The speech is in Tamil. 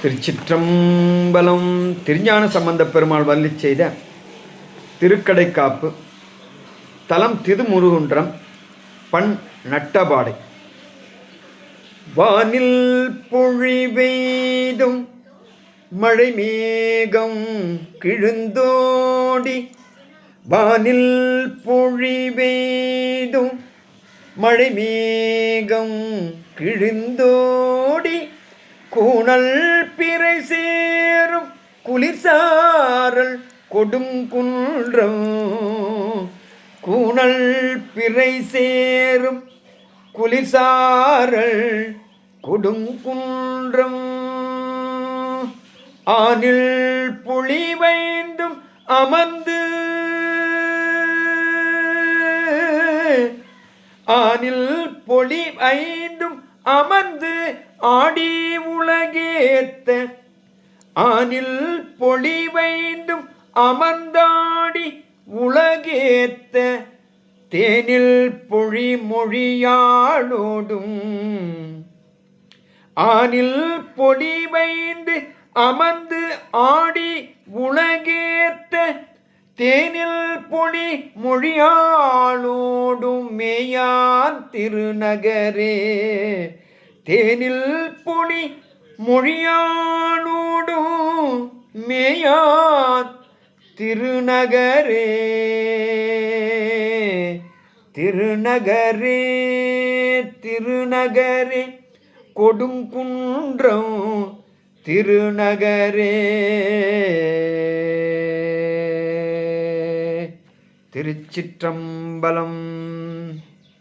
திருச்சிற்றம்பலம். திருஞான சம்பந்தப் பெருமாள் வள்ளி செய்த திருக்கடைக்காப்பு. தலம் திருமுருகுன்றம். பண் நட்டபாடை. வானில் பொழிவெய்தும் மழை மேகம் கிழுந்தோடி, வானில் பொழிவெய்தும் மழை மேகம் கிழுந்தோடி, கூணல் பிறை சேரும் குளிர்சாரல் கொடுங்குன்றம். கூணல் பிறை சேரும் குளிர்சாரல் கொடுங்குன்றம். ஆனில் பொழிவைந்தும் அமர்ந்து, ஆனில் பொழிவைந்தும் அமர்ந்து ஆடி உலகேத்த, ஆனில் பொழிவைந்தும் அமர்ந்தாடி உலகேத்த, தேனில் பொழி மொழியாளோடும். ஆனில் பொழிவைந்து அமர்ந்து ஆடி உலகேத்த, தேனில் பொழி மொழியாளோடும் மேயான் திருநகரே. தேனில் பொழி மொழியாளோடும் மேயான் திருநகரே. திருநகரே திருநகரே கொடுங்குன்றம் திருநகரே. திருச்சிற்றம்பலம்.